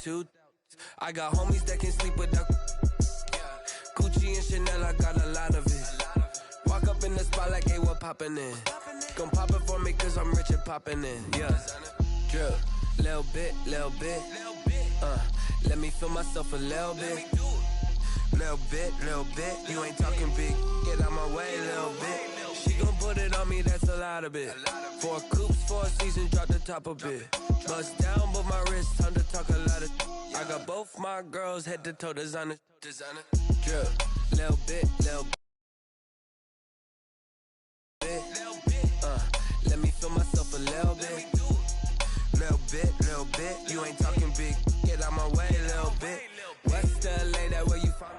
two. I got homies that can sleep without Gucci and Chanel, I got a lot of it. Walk up in the spot like, hey, what poppin' in? Gon' pop it for me cause I'm rich and poppin' in. Yeah, drip, little bit. Let me feel myself a little bit. Little bit. You ain't talking big. Get out my way, little bit. She gon' put it on me, that's a lot of it. 4 coops, 4 seasons, drop the top a bit. Bust down, but my wrist, time to talk a lot of. I got both my girls head to toe designer. Drip, little bit. Let me feel myself a little bit. Little bit. You ain't talking big. Get out my way, little bit. West LA, that where you find.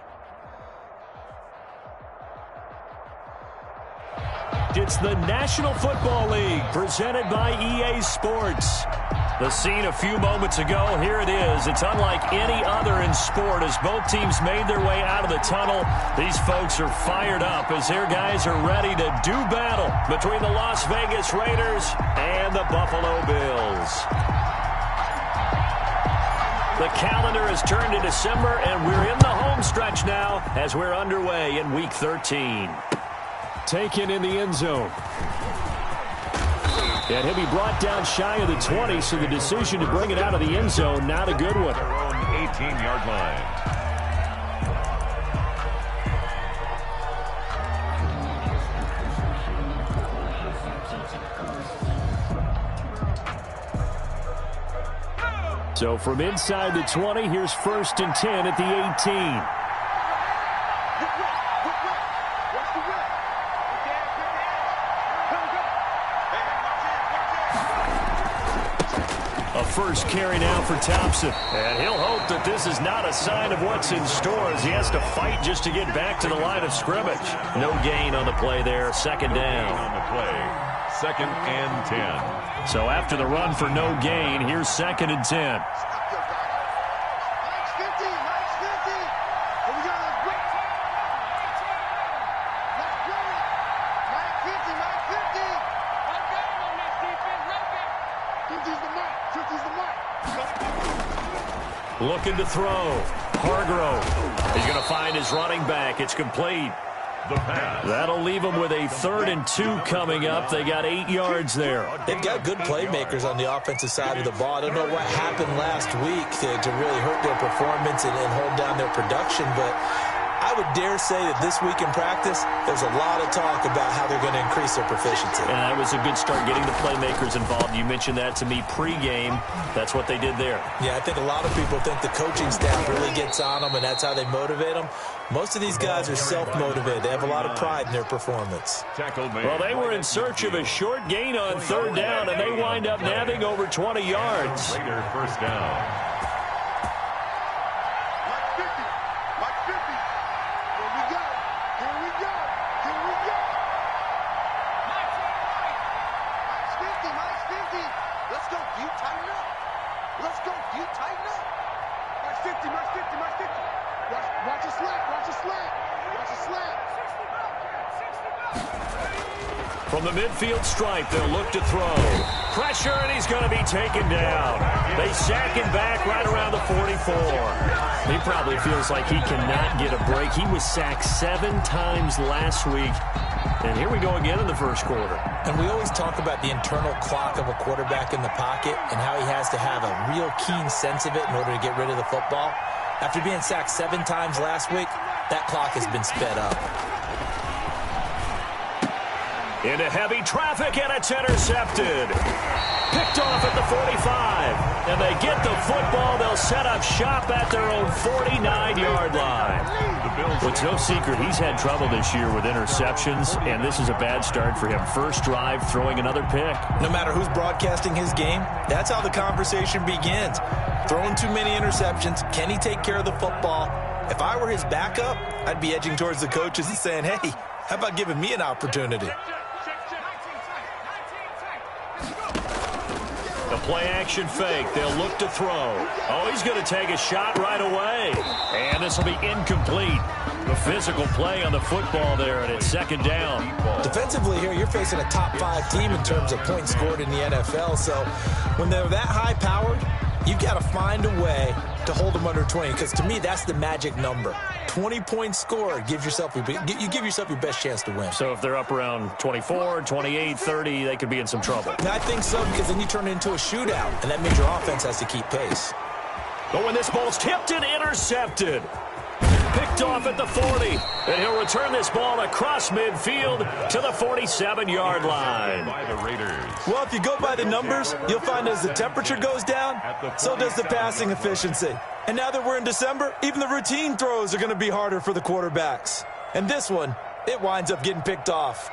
It's the National Football League presented by EA Sports. The scene a few moments ago, here it is. It's unlike any other in sport as both teams made their way out of the tunnel. These folks are fired up as their guys are ready to do battle between the Las Vegas Raiders and the Buffalo Bills. The calendar has turned to December, and we're in the home stretch now as we're underway in Week 13. Taken in the end zone. And he'll be brought down shy of the 20, so the decision to bring it out of the end zone, not a good one. Their own 18-yard line. So from inside the 20, here's 1st and 10 at the 18. A first carry now for Thompson. And he'll hope that this is not a sign of what's in store as he has to fight just to get back to the line of scrimmage. No gain on the play there. 2nd down. On the play. 2nd and 10. So after the run for no gain, here's 2nd and 10. Looking to throw. Hargrove. He's going to find his running back. It's complete. The pass. That'll leave them with a 3rd and 2 coming up. They got 8 yards there. They've got good playmakers on the offensive side of the ball. I don't know what happened last week to really hurt their performance and hold down their production, but I would dare say that this week in practice, there's a lot of talk about how they're going to increase their proficiency. And that was a good start getting the playmakers involved. You mentioned that to me pregame. That's what they did there. Yeah, I think a lot of people think the coaching staff really gets on them, and that's how they motivate them. Most of these guys are self-motivated. They have a lot of pride in their performance. Well, they were in search of a short gain on 3rd down, and they wind up nabbing over 20 yards. Later, 1st down. From the midfield stripe, they'll look to throw. Pressure, and he's going to be taken down. They sack him back right around the 44. He probably feels like he cannot get a break. He was sacked 7 times last week. And here we go again in the 1st quarter. And we always talk about the internal clock of a quarterback in the pocket and how he has to have a real keen sense of it in order to get rid of the football. After being sacked 7 times last week, that clock has been sped up. Into heavy traffic, and it's intercepted. Picked off at the 45. And they get the football. They'll set up shop at their own 49-yard line. Well, it's no secret he's had trouble this year with interceptions, and this is a bad start for him. 1st drive, throwing another pick. No matter who's broadcasting his game, that's how the conversation begins. Throwing too many interceptions. Can he take care of the football? If I were his backup, I'd be edging towards the coaches and saying, hey, how about giving me an opportunity? The play-action fake. They'll look to throw. Oh, he's going to take a shot right away. And this will be incomplete. The physical play on the football there, and it's 2nd down. Defensively here, you're facing a top-5 team in terms of points scored in the NFL. So when they're that high-powered, you've got to find a way to hold them under 20, because to me, that's the magic number. 20 points scored gives yourself you give yourself your best chance to win. So if they're up around 24, 28, 30, they could be in some trouble. I think so, because then you turn it into a shootout, and that means your offense has to keep pace. But when this ball's tipped and intercepted, picked off at the 40, and he'll return this ball across midfield to the 47-yard line. By the Raiders. Well, if you go by the numbers, you'll find as the temperature goes down, so does the passing efficiency. And now that we're in December, even the routine throws are going to be harder for the quarterbacks. And this one, it winds up getting picked off.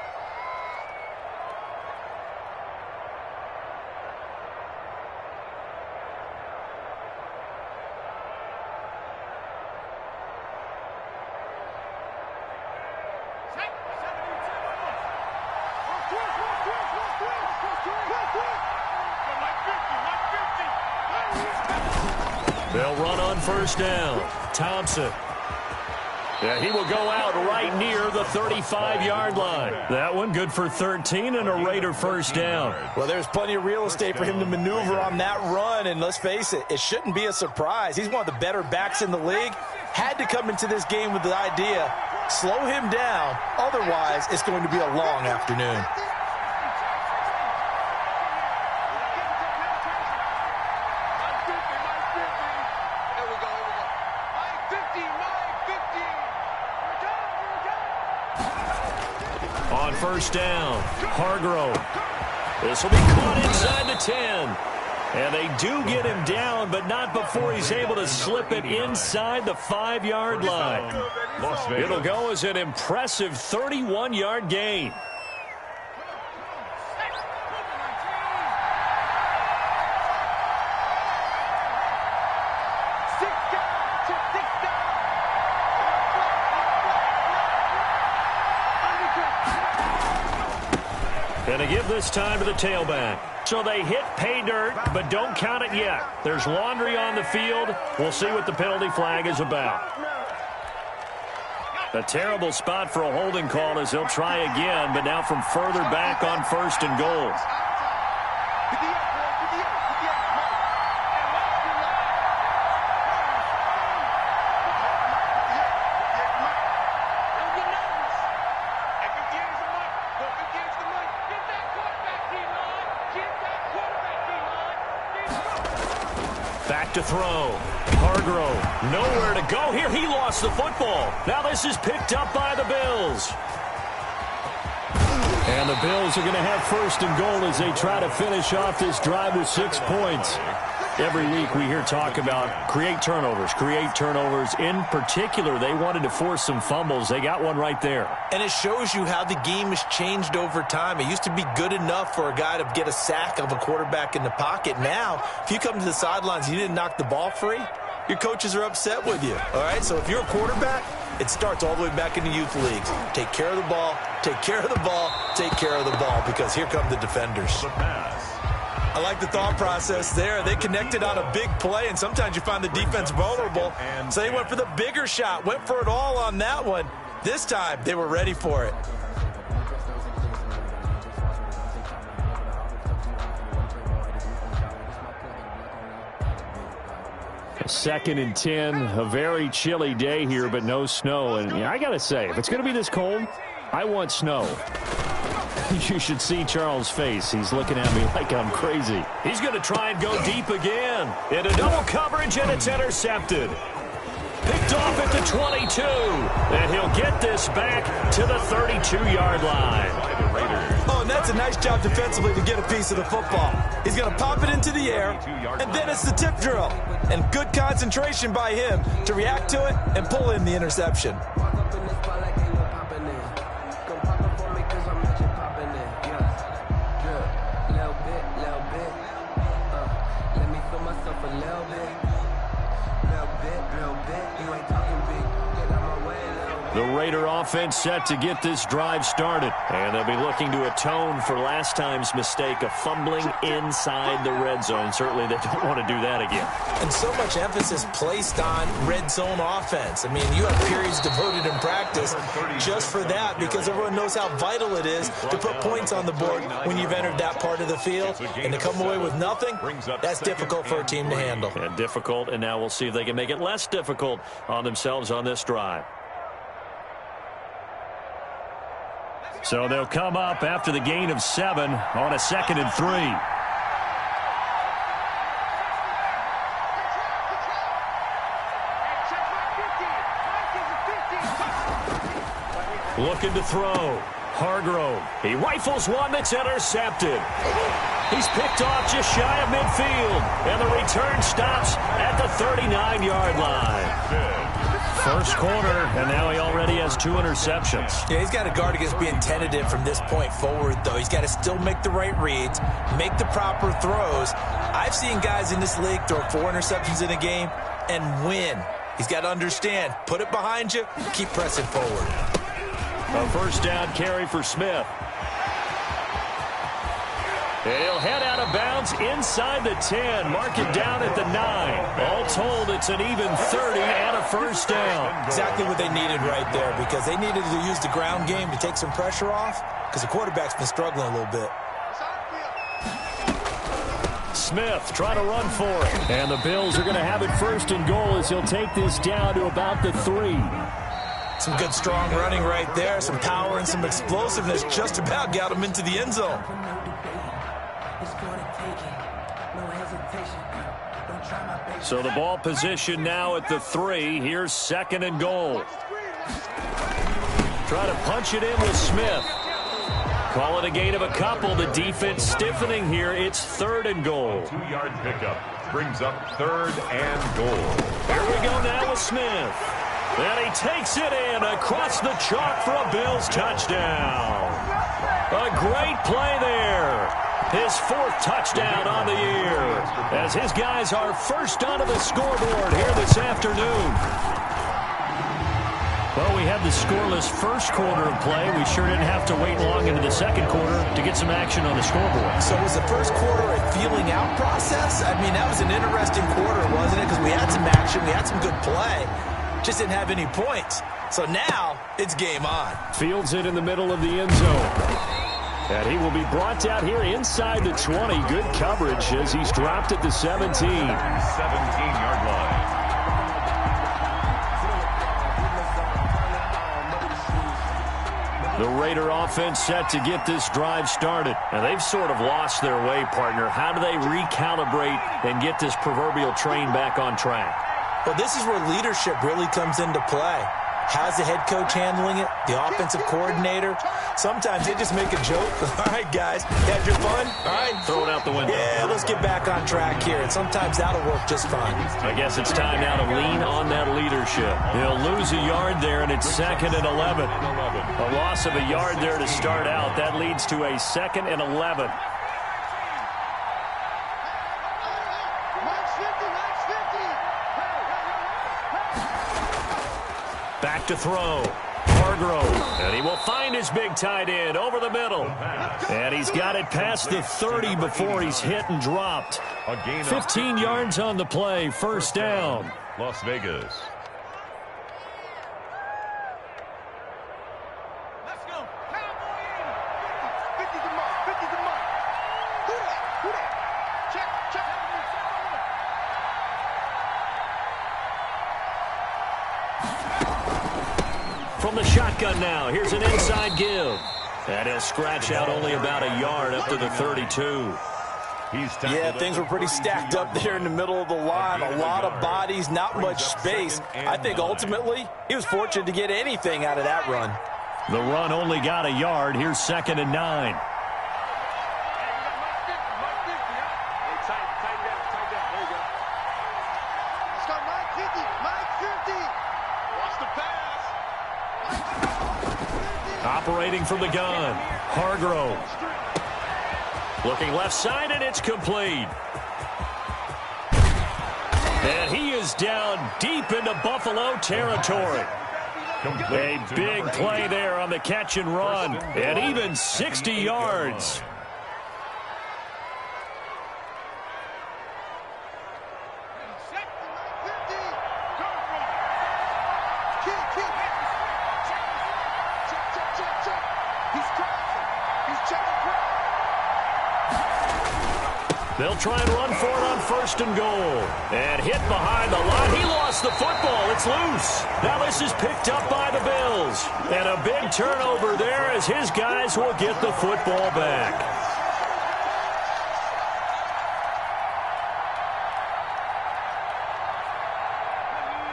They'll run on first down. Thompson. Yeah, he will go out right near the 35-yard line. That one good for 13 and a Raider first down. Well, there's plenty of real estate for him to maneuver on that run, and let's face it, it shouldn't be a surprise. He's one of the better backs in the league. Had to come into this game with the idea, slow him down, otherwise it's going to be a long afternoon. On first down, Hargrove. This will be caught inside the 10. And they do get him down, but not before he's able to slip it inside the 5-yard line. It'll go as an impressive 31-yard gain. And they give this time to the tailback. So they hit pay dirt, but don't count it yet. There's laundry on the field. We'll see what the penalty flag is about. A terrible spot for a holding call as they'll try again, but now from further back on first and goal. Back to throw. Hargrove, nowhere to go here. He lost the football. Now this is picked up by the Bills. And the Bills are going to have first and goal as they try to finish off this drive with 6 points. Every week we hear talk about create turnovers. In particular, they wanted to force some fumbles. They got one right there. And it shows you how the game has changed over time. It used to be good enough for a guy to get a sack of a quarterback in the pocket. Now, if you come to the sidelines and you didn't knock the ball free, your coaches are upset with you. All right, so if you're a quarterback, it starts all the way back in the youth leagues. Take care of the ball, take care of the ball, take care of the ball, because here come the defenders. The pass. I like the thought process there. They connected on a big play, and sometimes you find the defense vulnerable. So they went for the bigger shot, went for it all on that one. This time, they were ready for it. Second and 10, a very chilly day here, but no snow. And I got to say, if it's going to be this cold, I want snow. You should see Charles' face. He's looking at me like I'm crazy. He's going to try and go deep again. Into double coverage, and it's intercepted. Picked off at the 22. And he'll get this back to the 32-yard line. Oh, and that's a nice job defensively to get a piece of the football. He's going to pop it into the air, and then it's the tip drill. And good concentration by him to react to it and pull in the interception. The Raider offense set to get this drive started. And they'll be looking to atone for last time's mistake of fumbling inside the red zone. Certainly they don't want to do that again. And so much emphasis placed on red zone offense. I mean, you have periods devoted in practice just for that because everyone knows how vital it is to put points on the board when you've entered that part of the field. And to come away with nothing, that's difficult for a team to handle. And difficult, and now we'll see if they can make it less difficult on themselves on this drive. So they'll come up after the gain of 7 on a 2nd and 3. Looking to throw. Hargrove. He rifles one that's intercepted. He's picked off just shy of midfield. And the return stops at the 39-yard line. First quarter, and now he already has 2 interceptions. Yeah, he's got to guard against being tentative from this point forward, though. He's got to still make the right reads, make the proper throws. I've seen guys in this league throw 4 interceptions in a game and win. He's got to understand, put it behind you, keep pressing forward. A first down carry for Smith. He'll head out of bounds inside the 10. Mark it down at the 9. All told, it's an even 30 and a first down. Exactly what they needed right there because they needed to use the ground game to take some pressure off because the quarterback's been struggling a little bit. Smith trying to run for it. And the Bills are going to have it first and goal as he'll take this down to about the 3. Some good, strong running right there. Some power and some explosiveness just about got him into the end zone. So the ball position now at the 3. Here's 2nd and goal. Try to punch it in with Smith. Call it a gain of a couple. The defense stiffening here. It's 3rd and goal. 2-yard pickup brings up 3rd and goal. Here we go now with Smith. And he takes it in across the chalk for a Bills touchdown. A great play there. His 4th touchdown on the year as his guys are first onto the scoreboard here this afternoon. Well, we had the scoreless first quarter of play. We sure didn't have to wait long into the second quarter to get some action on the scoreboard. So was the first quarter a feeling out process? I mean, that was an interesting quarter, wasn't it? Because we had some action, we had some good play. Just didn't have any points. So now it's game on. Fields it in the middle of the end zone. And he will be brought down here inside the 20. Good coverage as he's dropped at the 17. 17-yard line. The Raider offense set to get this drive started. And they've sort of lost their way, partner. How do they recalibrate and get this proverbial train back on track? Well, this is where leadership really comes into play. How's the head coach handling it? The offensive coordinator? Sometimes they just make a joke. All right, guys, you had your fun? All right. Throw it out the window. Yeah, let's get back on track here. And sometimes that'll work just fine. I guess it's time now to lean on that leadership. He'll lose a yard there, and it's 2nd and 11. A loss of a yard there to start out. That leads to a 2nd and 11. Back to throw. Hargrove. And he will find his big tight end over the middle. And he's got it past the 30 before he's hit and dropped. 15 yards on the play. First down. Las Vegas. Let's go. Cowboy in. 50's the mark. 50's the mark. Who that? Who that? Check. Check. From the shotgun now, here's an inside give. And he'll scratch out only about a yard up to the 32. Yeah, things were pretty stacked up there in the middle of the line. A lot of bodies, not much space. I think ultimately he was fortunate to get anything out of that run. The run only got a yard. Here's 2nd and 9. Operating from the gun, Hargrove. Looking left side, and it's complete. And he is down deep into Buffalo territory. A big play there on the catch and run, and even 60 yards. They'll try and run for it on 1st and goal. And hit behind the line. He lost the football. It's loose. Now this is picked up by the Bills. And a big turnover there as his guys will get the football back.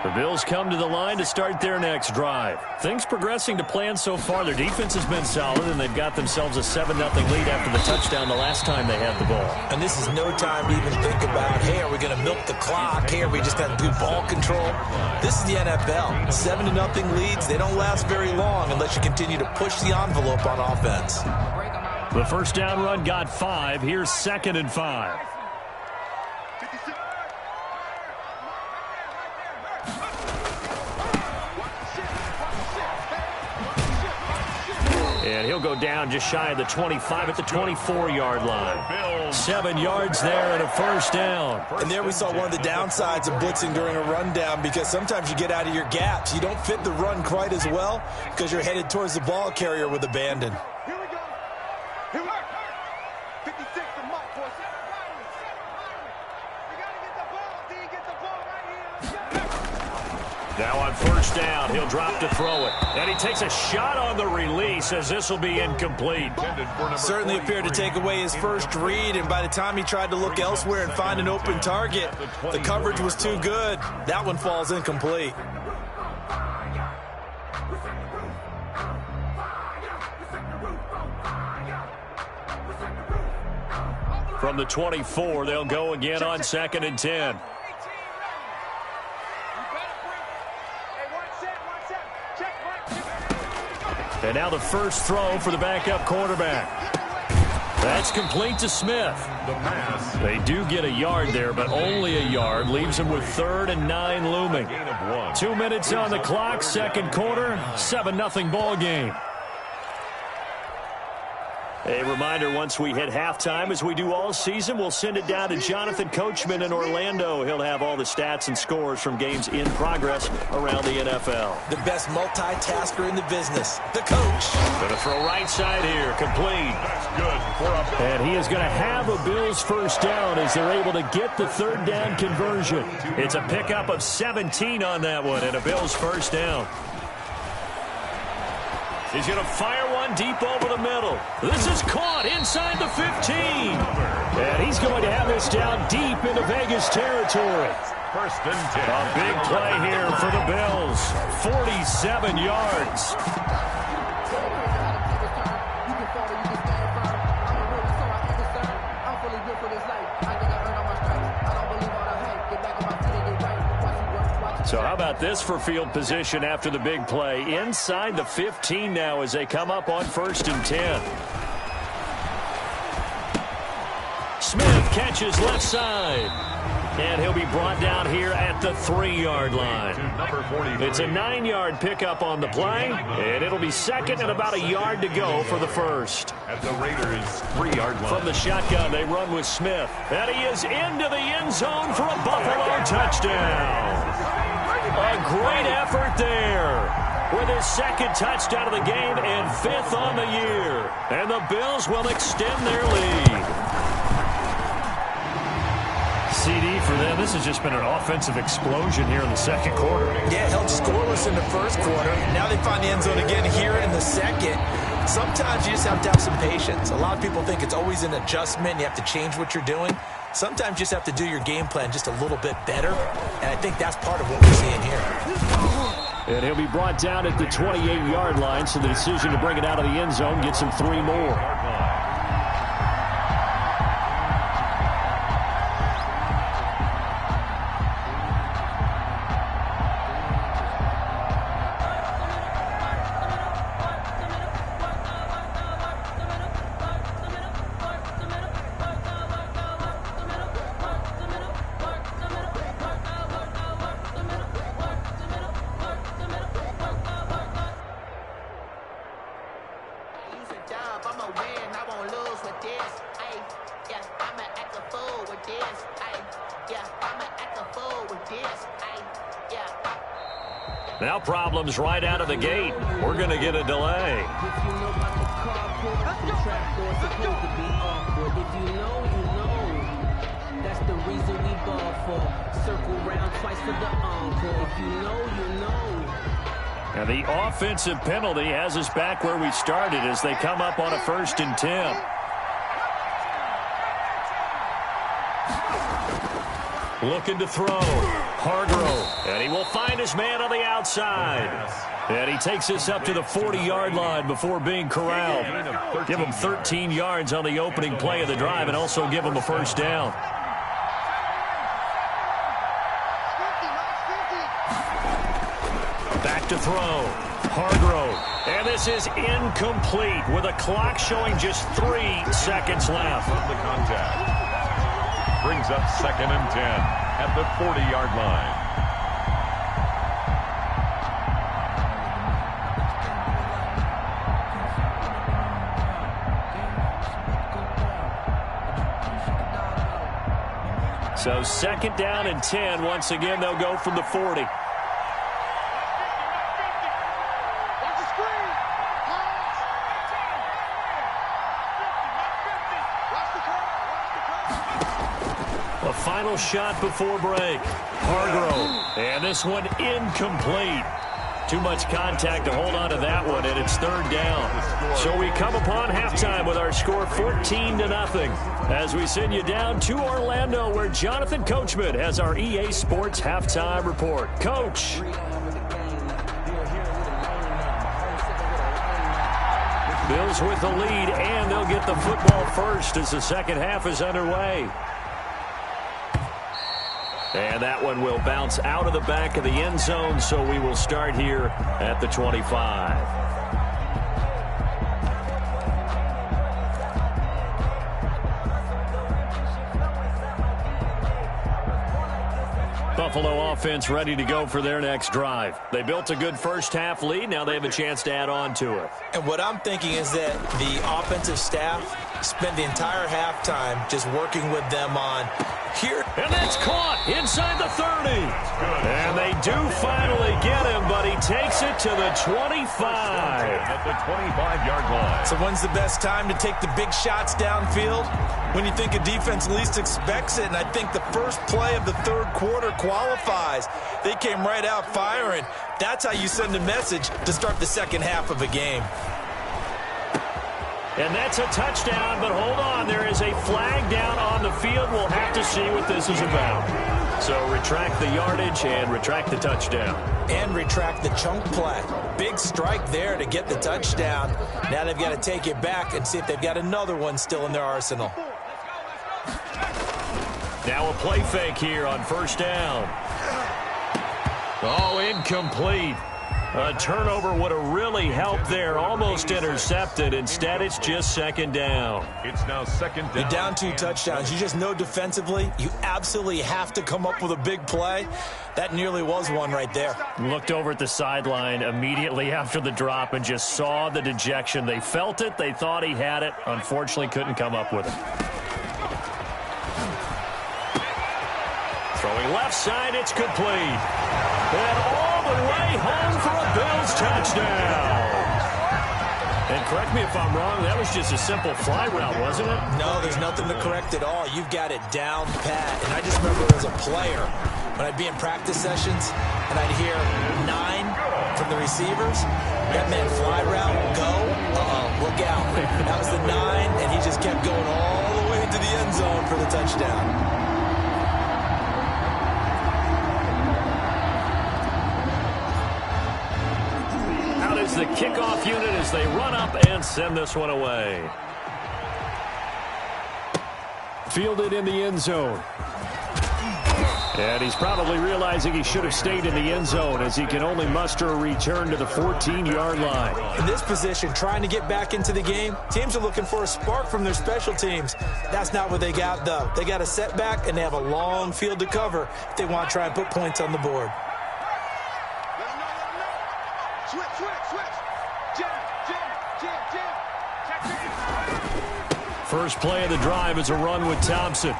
The Bills come to the line to start their next drive. Things progressing to plan so far. Their defense has been solid, and they've got themselves a 7-0 lead after the touchdown the last time they had the ball. And this is no time to even think about, hey, are we going to milk the clock? Hey, are we just going to do ball control? This is the NFL. 7-0 leads, they don't last very long unless you continue to push the envelope on offense. The first down run got 5. Here's 2nd and 5. And he'll go down just shy of the 25 at the 24-yard line. 7 yards there and a first down. And there we saw one of the downsides of blitzing during a rundown, because sometimes you get out of your gaps. You don't fit the run quite as well because you're headed towards the ball carrier with abandon. Here we go. Here we go. 56 to Mike. We got to get the ball. D, get the ball right here. Now on first down, he'll drop to throw it. And he takes a shot on the release as this will be incomplete. Certainly appeared to take away his first read, and by the time he tried to look elsewhere and find an open target, the coverage was too good. That one falls incomplete. From the 24, they'll go again on 2nd and 10. And now the first throw for the backup quarterback. That's complete to Smith. They do get a yard there, but only a yard. Leaves them with 3rd and 9 looming. 2 minutes on the clock, second quarter, 7-0 ball game. A reminder, once we hit halftime, as we do all season, we'll send it down to Jonathan Coachman in Orlando. He'll have all the stats and scores from games in progress around the NFL. The best multitasker in the business, the coach. Going to throw right side here, complete. And he is going to have a Bills first down as they're able to get the 3rd down conversion. It's a pickup of 17 on that one and a Bills first down. He's going to fire one deep over the middle. This is caught inside the 15. And he's going to have this down deep into Vegas territory. 1st and 10. A big play here for the Bills. 47 yards. So how about this for field position after the big play? Inside the 15 now as they come up on 1st and 10. Smith catches left side. And he'll be brought down here at the 3-yard line. It's a 9-yard pickup on the play, and it'll be 2nd and about a yard to go for the first. At the Raiders' 3-yard line. From the shotgun, they run with Smith. And he is into the end zone for a Buffalo touchdown. A great effort there with his 2nd touchdown of the game and 5th on the year. And the Bills will extend their lead. CD for them. This has just been an offensive explosion here in the second quarter. Yeah, held scoreless in the first quarter. Now they find the end zone again here in the second. Sometimes you just have to have some patience. A lot of people think it's always an adjustment. You have to change what you're doing. Sometimes you just have to do your game plan just a little bit better. And I think that's part of what we're seeing here. And he'll be brought down at the 28-yard line, so the decision to bring it out of the end zone gets him 3 more. Now problems right out of the gate. We're going to get a delay. That's the reason we ball for. Circle round twice for the encore. If you know, you know. And the offensive penalty has us back where we started as they come up on a 1st and 10. Looking to throw. Hargrove. And he will find his man on the outside. And he takes us up to the 40-yard line before being corralled. Give him 13 yards on the opening play of the drive and also give him a 1st down. Back to throw. Hargrove. And this is incomplete with a clock showing just 3 seconds left. From the contact. Brings up 2nd and 10 at the 40-yard line. So 2nd down and 10. Once again, they'll go from the 40. A final shot before break. Hargrove. And this one incomplete. Too much contact to hold on to that one, and it's 3rd down. So we come upon halftime with our score 14-0 as we send you down to Orlando where Jonathan Coachman has our EA Sports halftime report. Coach. Bills with the lead, and they'll get the football first as the second half is underway. And that one will bounce out of the back of the end zone, so we will start here at the 25. Buffalo offense ready to go for their next drive. They built a good first half lead. Now they have a chance to add on to it. And what I'm thinking is that the offensive staff spent the entire halftime just working with them on here. And that's caught inside the 30. And they do finally get him, but he takes it to the 25. At the 25-yard line. So when's the best time to take the big shots downfield? When you think a defense least expects it, and I think the first play of the 3rd quarter qualifies. They came right out firing. That's how you send a message to start the second half of a game. And that's a touchdown, but hold on. There is a flag down on the field. We'll have to see what this is about. So retract the yardage and retract the touchdown. And retract the chunk play. Big strike there to get the touchdown. Now they've got to take it back and see if they've got another one still in their arsenal. Now a play fake here on 1st down. Oh, incomplete. A turnover would have really helped there. Almost intercepted. Instead, it's just 2nd down. It's now 2nd down. You're down 2 touchdowns. You just know defensively you absolutely have to come up with a big play. That nearly was one right there. Looked over at the sideline immediately after the drop and just saw the dejection. They felt it. They thought he had it. Unfortunately, couldn't come up with it. Throwing left side, it's complete. And all the way home for a Bills touchdown. And correct me if I'm wrong, that was just a simple fly route, wasn't it? No, there's nothing to correct at all. You've got it down pat. And I just remember as a player, when I'd be in practice sessions, and I'd hear 9 from the receivers, that meant fly route, go, look out. That was the 9, and he just kept going all the way to the end zone for the touchdown. The kickoff unit as they run up and send this one away. Fielded in the end zone. And he's probably realizing he should have stayed in the end zone as he can only muster a return to the 14-yard line. In this position, trying to get back into the game, teams are looking for a spark from their special teams. That's not what they got, though. They got a setback, and they have a long field to cover if they want to try and put points on the board. First play of the drive is a run with Thompson.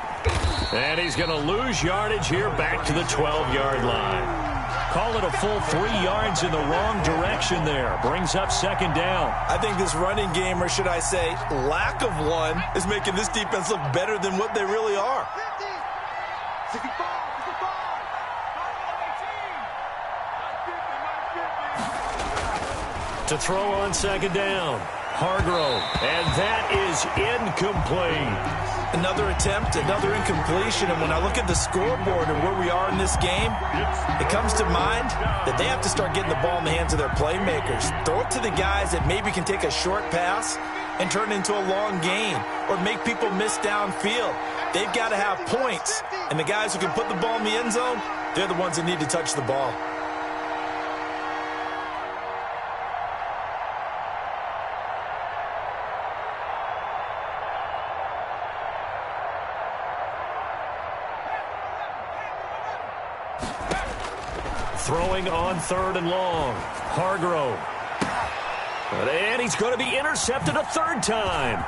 And he's going to lose yardage here back to the 12-yard line. Call it a full 3 yards in the wrong direction there. Brings up second down. I think this running game, or should I say lack of one, is making this defense look better than what they really are. 50, 65, 55. To throw on second down. Hargrove, and that is incomplete. Another attempt, another incompletion, and when I look at the scoreboard and where we are in this game, it comes to mind that they have to start getting the ball in the hands of their playmakers. Throw it to the guys that maybe can take a short pass and turn it into a long gain or make people miss downfield. They've got to have points, and the guys who can put the ball in the end zone, they're the ones that need to touch the ball. Throwing on third and long. Hargrove. And he's going to be intercepted a third time.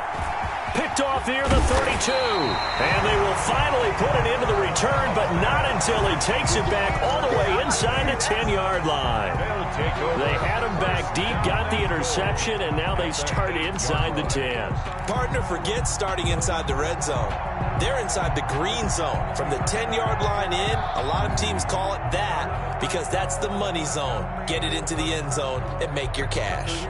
Picked off near the 32. And they will finally put it into the return, but not until he takes it back all the way inside the 10-yard line. They had him back deep, got the interception, and now they start inside the 10. Partner forgets starting inside the red zone. They're inside the green zone. From the 10-yard line in, a lot of teams call it that because that's the money zone. Get it into the end zone and make your cash.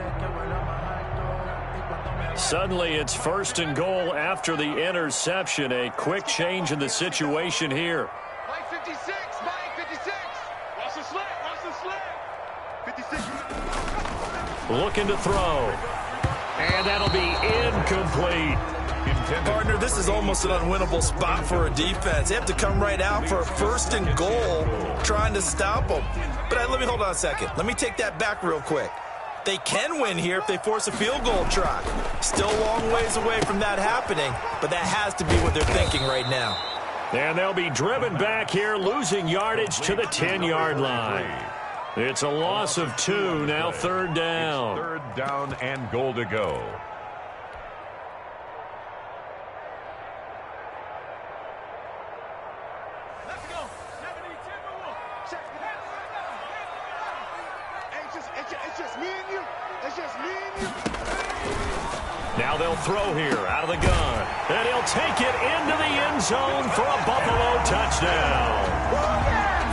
Suddenly it's first and goal after the interception. A quick change in the situation here. Mike 56, Mike 56. Watch the slant, watch the slant. 56. Looking to throw. And that'll be incomplete. Partner, this is almost an unwinnable spot for a defense. They have to come right out for a first and goal trying to stop them. But let me hold on a second. Let me take that back real quick. They can win here if they force a field goal try. Still a long ways away from that happening, but that has to be what they're thinking right now. And they'll be driven back here, losing yardage to the 10-yard line. It's a loss of 2, now third down. It's third down and goal to go. Now they'll throw here out of the gun. And he'll take it into the end zone for a Buffalo touchdown.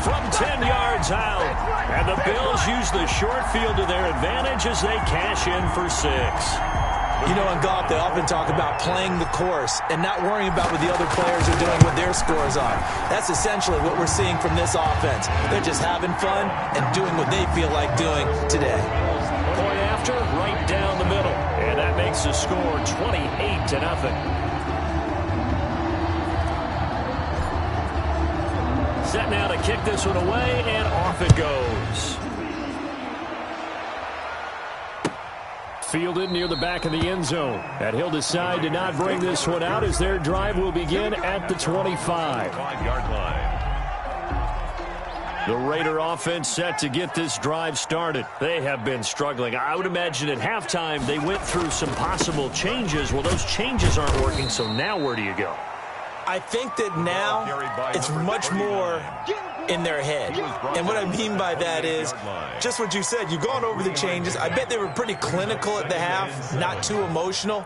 From 10 yards out. And the Bills use the short field to their advantage as they cash in for 6. You know, in golf, they often talk about playing the course and not worrying about what the other players are doing, what their scores are. That's essentially what we're seeing from this offense. They're just having fun and doing what they feel like doing today. Point after, right down the middle. And that makes the score 28-0. Set now to kick this one away, and off it goes. Fielded near the back of the end zone. And he'll decide to not bring this one out as their drive will begin at the 25. 5-yard line. The Raider offense set to get this drive started. They have been struggling. I would imagine at halftime they went through some possible changes. Well, those changes aren't working, so now where do you go? I think that now it's much more in their head. And what I mean by that is just what you said. You've gone over the changes. I bet they were pretty clinical at the half, not too emotional.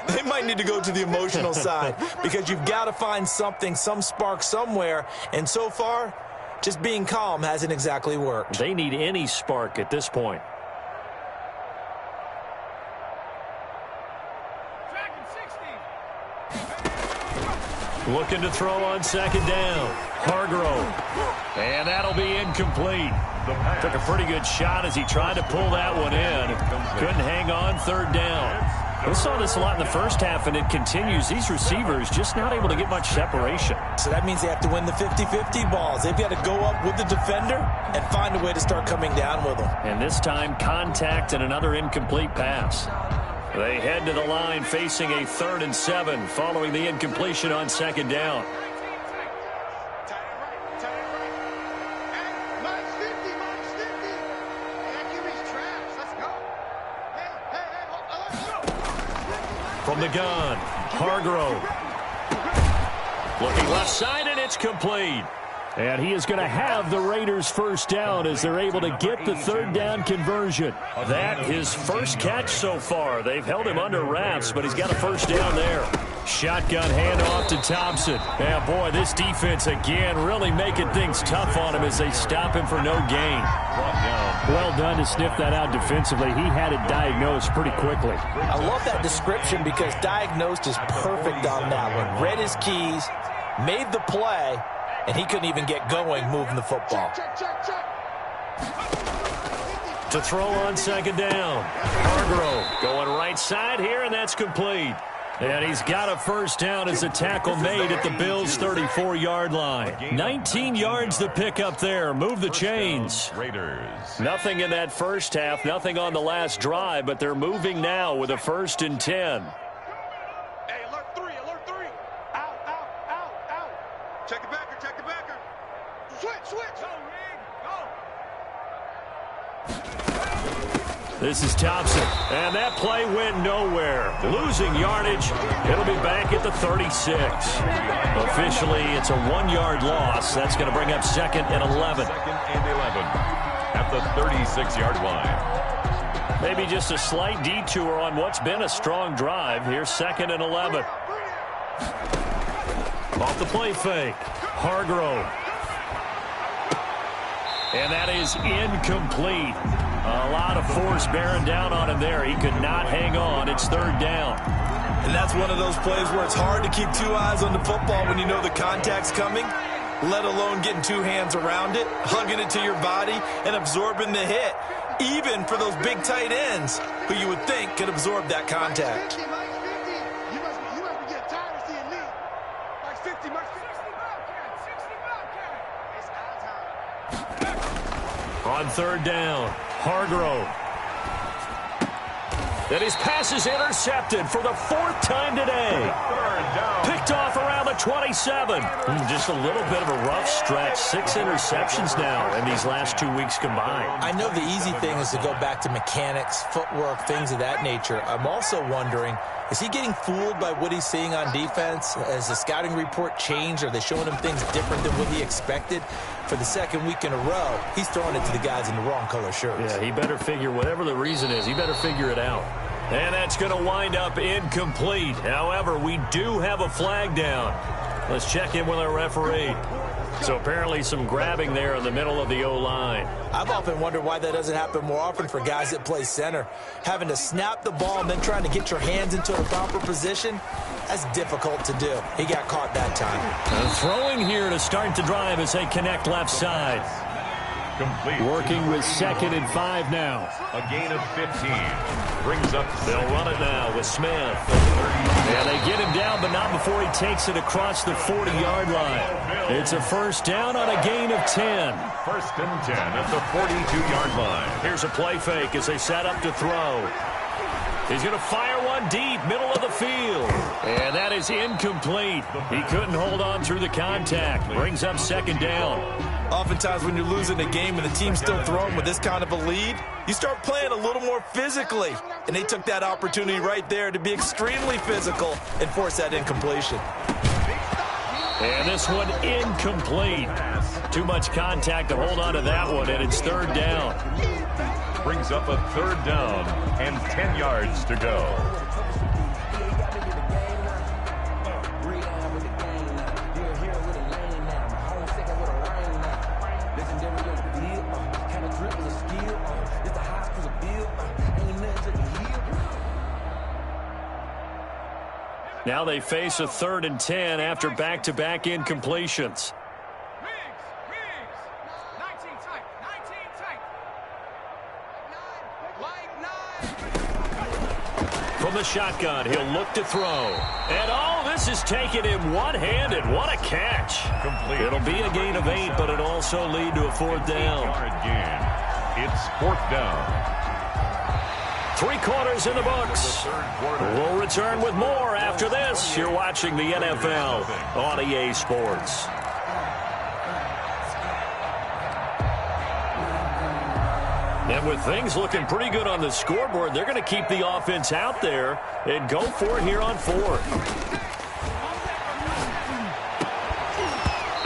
They might need to go to the emotional side because you've got to find something, some spark somewhere. And so far, just being calm hasn't exactly worked. They need any spark at this point. Looking to throw on second down. Hargrove. And that'll be incomplete. Took a pretty good shot as he tried to pull that one in. Couldn't hang on third down. We saw this a lot in the first half, and it continues. These receivers just not able to get much separation. So that means they have to win the 50-50 balls. They've got to go up with the defender and find a way to start coming down with them. And this time, contact and another incomplete pass. They head to the line facing a 3rd and 7 following the incompletion on second down. From the gun, Hargrove. Looking left side, and it's complete. And he is going to have the Raiders first down as they're able to get the third down conversion. That his first catch so far. They've held him under wraps, but he's got a first down there. Shotgun handoff to Thompson. Yeah, boy, this defense again really making things tough on him as they stop him for no gain. Well done to sniff that out defensively. He had it diagnosed pretty quickly. I love that description because diagnosed is perfect on that one. Read his keys, made the play, and he couldn't even get going moving the football. To throw on second down. Hargrove going right side here, and that's complete. And he's got a first down as a tackle made at the Bills' 34-yard line. 19 yards to pick up there. Move the chains. Raiders. Nothing in that first half, nothing on the last drive, but they're moving now with a 1st and 10. Hey, alert 3, alert 3. Out, out, out, out. Check the backer, check the backer. Switch. Go, Rig, go. This is Thompson, and that play went nowhere. Losing yardage. It'll be back at the 36. Officially, it's a 1-yard loss. That's going to bring up 2nd and 11. 2nd and 11 at the 36-yard line. Maybe just a slight detour on what's been a strong drive. Here's 2nd and 11. Off the play fake. Hargrove. And that is incomplete. A lot of force bearing down on him there. He could not hang on. It's 3rd down. And that's one of those plays where it's hard to keep 2 eyes on the football when you know the contact's coming, let alone getting 2 hands around it, hugging it to your body, and absorbing the hit, even for those big tight ends who you would think could absorb that contact. You must be getting tired of seeing me. Like 50, Mike. 60 Bobcat. It's our time. On 3rd down, Hargrove. And his pass is intercepted for the 4th time today. Picked off around the 27. Just a little bit of a rough stretch. 6 interceptions now in these last 2 weeks combined. I know the easy thing is to go back to mechanics, footwork, things of that nature. I'm also wondering, is he getting fooled by what he's seeing on defense? Has the scouting report changed? Are they showing him things different than what he expected? For the 2nd week in a row, he's throwing it to the guys in the wrong color shirts. Yeah, he better figure, whatever the reason is, he better figure it out. And that's going to wind up incomplete. However, we do have a flag down. Let's check in with our referee. So apparently some grabbing there in the middle of the O-line. I've often wondered why that doesn't happen more often for guys that play center. Having to snap the ball and then trying to get your hands into a proper position, that's difficult to do. He got caught that time. And throwing here to start the drive as they connect left side. Complete. Working with 2nd and 5 now. A gain of 15. Brings up. They'll run it now with Smith. And they get him down, but not before he takes it across the 40-yard line. It's a first down on a gain of 10. 1st and 10 at the 42-yard line. Here's a play fake as they set up to throw. He's going to fire one deep, middle of the field. And that is incomplete. He couldn't hold on through the contact. Brings up 2nd down. Oftentimes when you're losing a game and the team's still throwing with this kind of a lead, you start playing a little more physically. And they took that opportunity right there to be extremely physical and force that incompletion. And this one incomplete. Too much contact to hold on to that one, and it's 3rd down. Brings up a 3rd down and 10 yards to go. Now they face a 3rd and 10 after back-to-back incompletions. From the shotgun, he'll look to throw. And, oh, this is taken in one-handed. What a catch. Complete. It'll be a gain of 8, but it'll also lead to a 4th down. 8-yard gain. It's 4th down. 3 quarters in the books. We'll return with more after this. You're watching the NFL on EA Sports. And with things looking pretty good on the scoreboard, they're going to keep the offense out there and go for it here on 4th.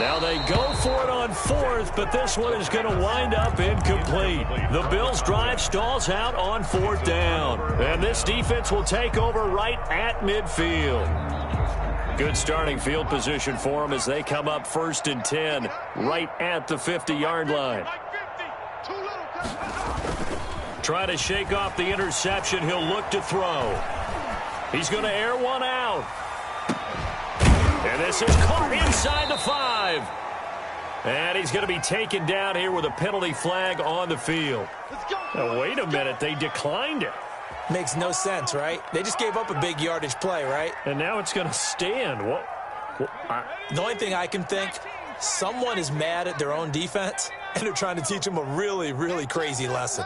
Now they go for it on fourth, but this one is going to wind up incomplete. The Bills' drive stalls out on fourth down. And this defense will take over right at midfield. Good starting field position for them as they come up 1st and 10 right at the 50-yard line. Trying to shake off the interception. He'll look to throw. He's going to air one out. And this is caught inside the 5. And he's going to be taken down here with a penalty flag on the field. Now, wait a minute. They declined it. Makes no sense, right? They just gave up a big yardage play, right? And now it's going to stand. The only thing I can think, someone is mad at their own defense, and they're trying to teach them a really, really crazy lesson.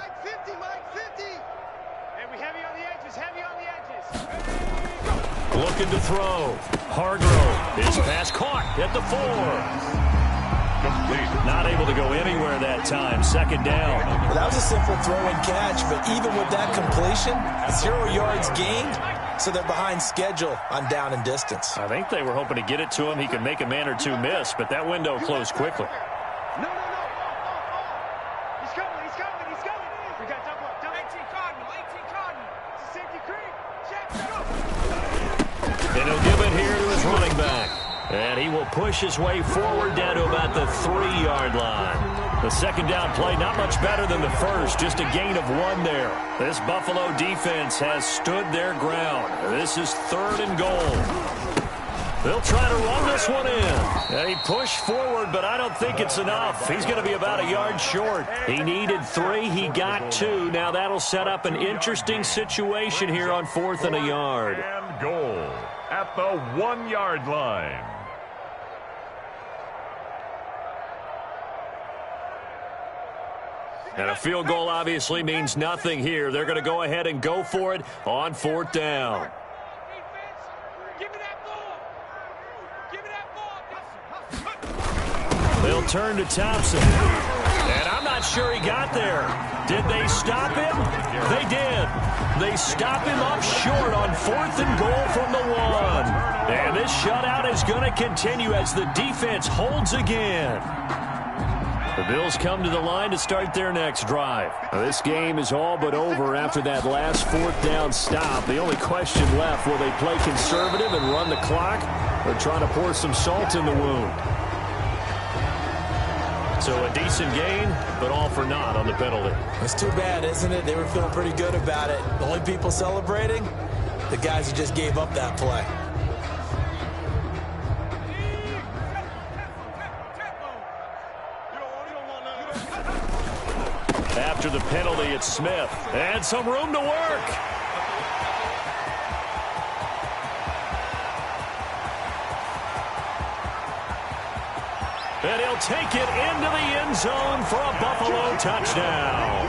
Looking to throw. Hargrove. His pass caught at the 4. Not able to go anywhere that time. 2nd down. Well, that was a simple throw and catch, but even with that completion, 0 yards gained, so they're behind schedule on down and distance. I think they were hoping to get it to him. He could make a man or two miss, but that window closed quickly. No. He's coming. We got double up. 18 Cardinal. It's a safety creep. And he'll give it here to his running back. And he will push his way forward down to about the 3-yard line. The 2nd down play, not much better than the first, just a gain of 1 there. This Buffalo defense has stood their ground. This is 3rd and goal. They'll try to run this one in. And he pushed forward, but I don't think it's enough. He's going to be about a yard short. He needed 3. He got 2. Now that'll set up an interesting situation here on 4th and a yard. And goal at the 1-yard line. And a field goal obviously means nothing here. They're going to go ahead and go for it on 4th down. They'll turn to Thompson. And I'm not sure he got there. Did they stop him? They did. They stop him up short on 4th and goal from the 1. And this shutout is going to continue as the defense holds again. The Bills come to the line to start their next drive. This game is all but over after that last 4th down stop. The only question left, will they play conservative and run the clock or try to pour some salt in the wound? So a decent gain, but all for naught on the penalty. It's too bad, isn't it? They were feeling pretty good about it. The only people celebrating, the guys who just gave up that play. After the penalty, it's Smith. And some room to work. And he'll take it into the end zone for a Buffalo touchdown.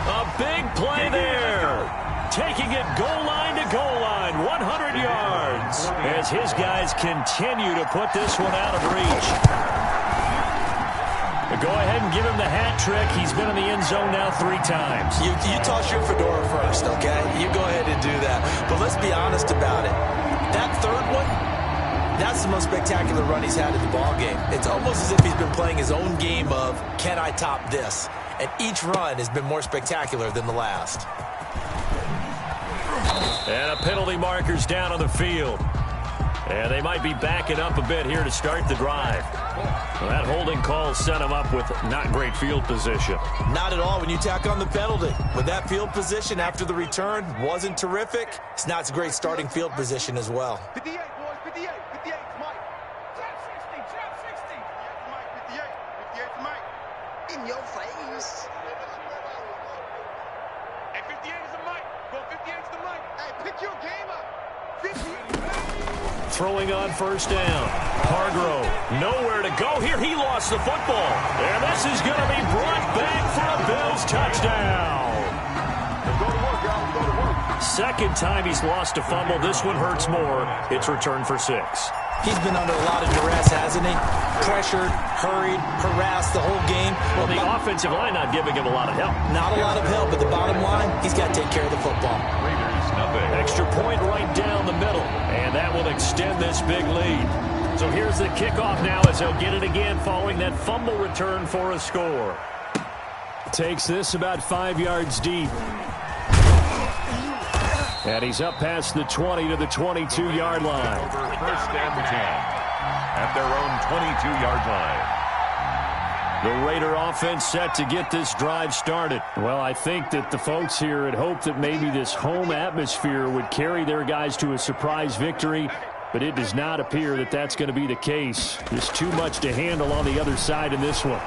A big play there. Taking it goal line to goal line, 100 yards. As his guys continue to put this one out of reach. Go ahead and give him the hat trick. He's been in the end zone now 3 times. You toss your fedora first, okay? You go ahead and do that. But let's be honest about it. That 3rd one, that's the most spectacular run he's had in the ballgame. It's almost as if he's been playing his own game of, can I top this? And each run has been more spectacular than the last. And a penalty marker's down on the field. And they might be backing up a bit here to start the drive. Well, that holding call set him up with not great field position. Not at all when you tack on the penalty. With that field position after the return wasn't terrific, it's not a great starting field position as well. 58, boys, 58. 58 is Mike. Trap 60, trap 60. Mike, 58. 58 is Mike. In your face. Hey, 58 is the Mike. Go 58 is the Mike. Hey, pick your game up. 58. Throwing on 1st down. Hargrove, nowhere to go here. He lost the football. And this is going to be brought back for a Bills touchdown. Go to work, y'all. Go to work. 2nd time he's lost a fumble. This one hurts more. It's returned for 6. He's been under a lot of duress, hasn't he? Pressured, hurried, harassed the whole game. Well, the offensive line not giving him a lot of help. Not a lot of help, but the bottom line, he's got to take care of the football. Raiders, nothing. Extra point right down the middle. And that will extend this big lead. So here's the kickoff now as they'll get it again following that fumble return for a score. Takes this about 5 yards deep. And he's up past the 20 to the 22-yard line. Over first and 10 at their own 22-yard line. The Raider offense set to get this drive started. Well, I think that the folks here had hoped that maybe this home atmosphere would carry their guys to a surprise victory, but it does not appear that that's going to be the case. There's too much to handle on the other side in this one.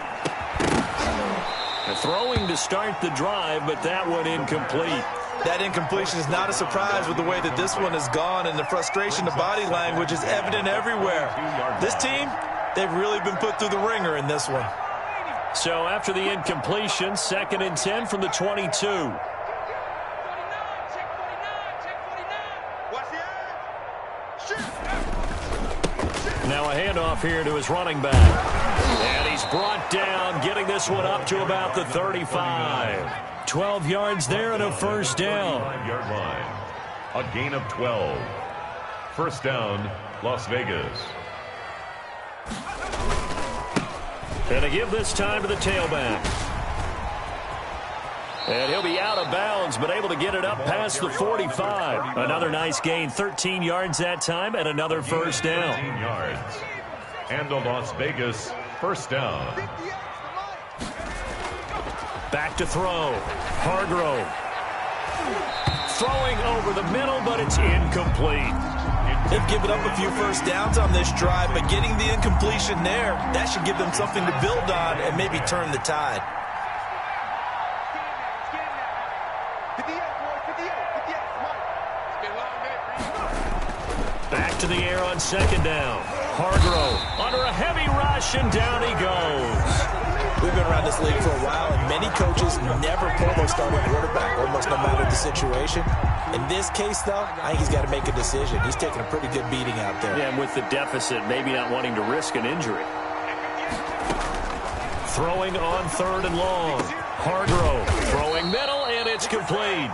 Throwing to start the drive, but that one incomplete. That incompletion is not a surprise with the way that this one has gone, and the frustration, the body language is evident everywhere. This team, they've really been put through the ringer in this one. So after the incompletion, 2nd and 10 from the 22. Now a handoff here to his running back. And he's brought down, getting this one up to about the 35. 12 yards there and a first down. 5-yard line. A gain of 12. First down, Las Vegas. And to give this time to the tailback. And he'll be out of bounds, but able to get it up past the 45. Another nice gain, 13 yards that time, and another first down. 13 yards. And a Las Vegas first down. Back to throw. Hargrove. Throwing over the middle, but it's incomplete. They've given up a few first downs on this drive, but getting the incompletion there, that should give them something to build on and maybe turn the tide. Back to the air on 2nd down. Hargrove under a heavy rush, and down he goes. We've been around this league for a while, and many coaches never pull their starting quarterback, almost no matter the situation. In this case, though, I think he's got to make a decision. He's taking a pretty good beating out there. Yeah, and with the deficit, maybe not wanting to risk an injury. Throwing on 3rd and long. Hargrove throwing middle, and it's complete.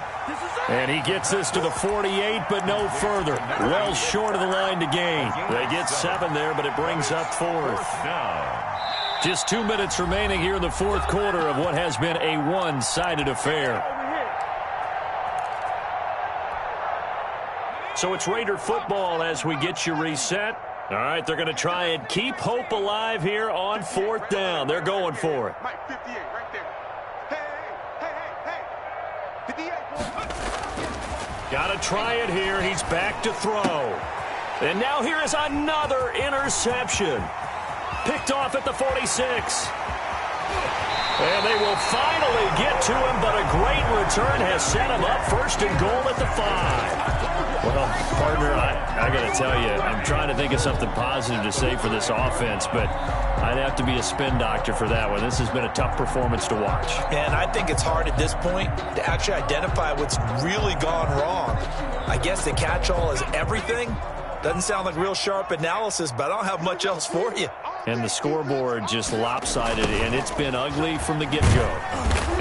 And he gets this to the 48, but no further. Well short of the line to gain. They get 7 there, but it brings up 4th. Now. Just 2 minutes remaining here in the 4th quarter of what has been a one-sided affair. So it's Raider football as we get you reset. All right, they're going to try and keep hope alive here on 4th down. They're going for it. Mike, 58 right there. Hey. 58. Got to try it here. He's back to throw. And now here is another interception. Picked off at the 46. And they will finally get to him, but a great return has set him up 1st and goal at the 5. Well, partner, I got to tell you, I'm trying to think of something positive to say for this offense, but I'd have to be a spin doctor for that one. This has been a tough performance to watch. And I think it's hard at this point to actually identify what's really gone wrong. I guess the catch-all is everything. Doesn't sound like real sharp analysis, but I don't have much else for you. And the scoreboard just lopsided, and it's been ugly from the get-go.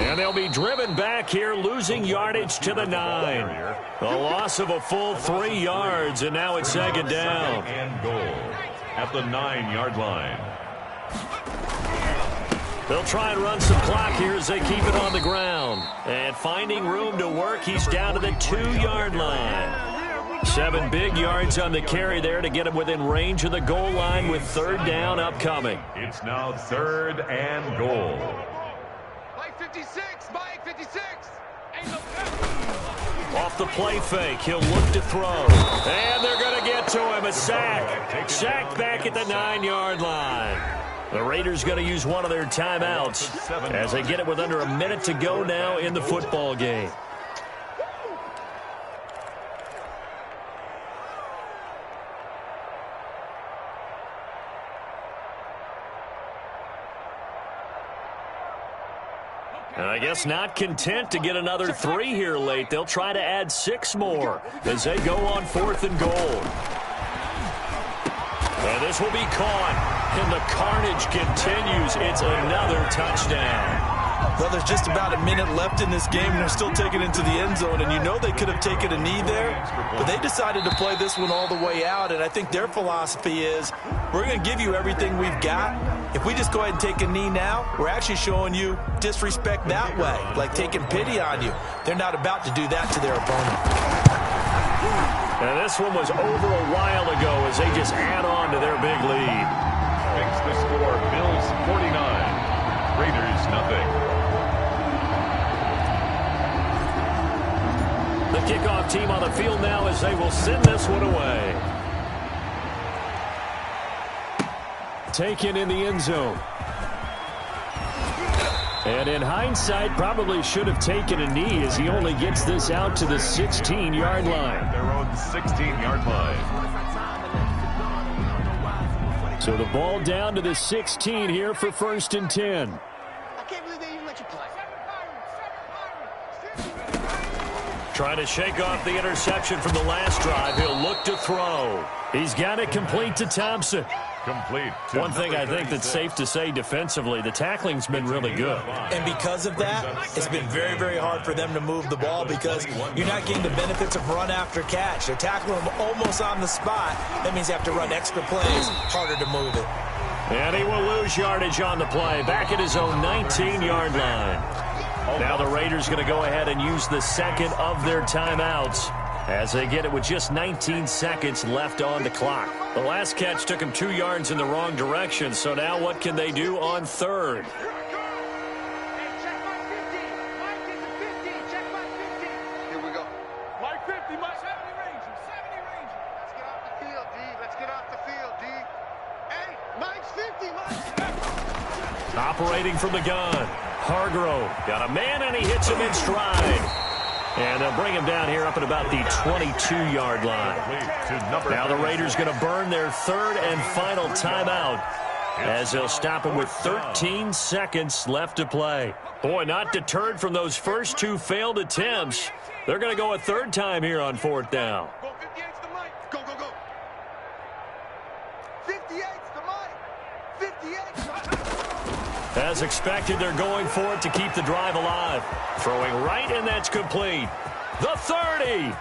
And they'll be driven back here, losing yardage to the 9. A loss of a full 3 yards, and now it's 2nd down. And goal at the 9-yard line. They'll try and run some clock here as they keep it on the ground. And finding room to work, he's down to the 2-yard line. 7 big yards on the carry there to get him within range of the goal line with 3rd down upcoming. It's now 3rd and goal. Mike 56, Mike 56. Off the play fake, he'll look to throw. And they're going to get to him, a sack. Sacked back at the 9-yard line. The Raiders going to use one of their timeouts as they get it with under a minute to go now in the football game. I guess not content to get another 3 here late. They'll try to add 6 more as they go on 4th and goal. And this will be caught. And the carnage continues. It's another touchdown. Well, there's just about a minute left in this game, and they're still taking it into the end zone. And you know they could have taken a knee there, but they decided to play this one all the way out. And I think their philosophy is, we're going to give you everything we've got. If we just go ahead and take a knee now, we're actually showing you disrespect that way, like taking pity on you. They're not about to do that to their opponent. And this one was over a while ago as they just add on to their big lead. Makes the score Bills 49, Raiders nothing. The kickoff team on the field now as they will send this one away. Taken in the end zone. And in hindsight, probably should have taken a knee as he only gets this out to the 16-yard line. Their own 16-yard line. So the ball down to the 16 here for 1st and 10. I can't believe they even let you play. Trying to shake off the interception from the last drive. He'll look to throw. He's got it complete to Thompson. Complete. One thing I think that's safe to say defensively, the tackling's been really good. And because of that, it's been very, very hard for them to move the ball because you're not getting the benefits of run after catch. They're tackling them almost on the spot. That means you have to run extra plays, harder to move it. And he will lose yardage on the play, back at his own 19-yard line. Now the Raiders going to go ahead and use the second of their timeouts as they get it with just 19 seconds left on the clock. The last catch took him 2 yards in the wrong direction, so now what can they do on third? Hey, check my 50. Mike is a 50. Check my 50. Here we go. Mike 50, Mike 70 Ranger. 70 Ranger. Let's get off the field, D. Let's get off the field, D. Hey, Mike's 50, Mike. Operating from the gun. Hargrove got a man, and he hits him in stride. And they'll bring him down here up at about the 22-yard line. Now the Raiders going to burn their third and final timeout as they'll stop him with 13 seconds left to play. Boy, not deterred from those first 2 failed attempts. They're going to go a third time here on 4th down. Go 58's the Mike. Go, go, go. 58's the Mike. 58's the Mike. As expected, they're going for it to keep the drive alive. Throwing right, and that's complete. The 30.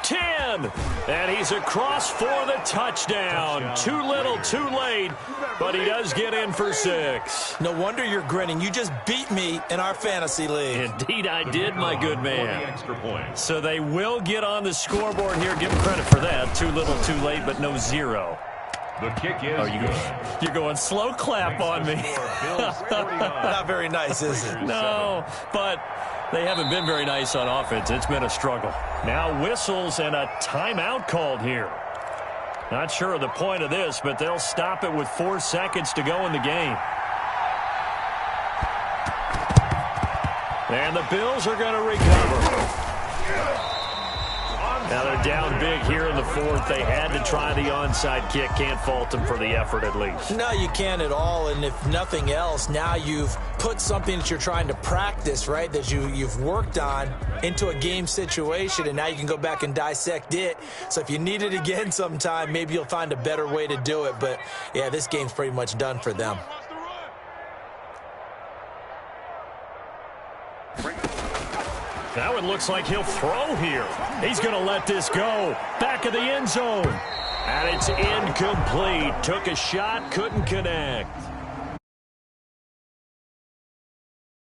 10. And he's across for the touchdown. Too little, too late, but he does get in for 6. No wonder you're grinning. You just beat me in our fantasy league. Indeed, I did, my good man. Extra point. So they will get on the scoreboard here. Give him credit for that. Too little, too late, but no 0. The kick is You're going slow clap on me. Not very nice, is it? No, but they haven't been very nice on offense. It's been a struggle. Now whistles and a timeout called here. Not sure of the point of this, but they'll stop it with 4 seconds to go in the game. And the Bills are going to recover. Now they're down big here in the 4th. They had to try the onside kick. Can't fault them for the effort at least. No, you can't at all. And if nothing else, now you've put something that you're trying to practice, right, that you've worked on into a game situation, and now you can go back and dissect it. So if you need it again sometime, maybe you'll find a better way to do it. But, yeah, this game's pretty much done for them. Now it looks like he'll throw here. He's going to let this go. Back of the end zone. And it's incomplete. Took a shot, couldn't connect.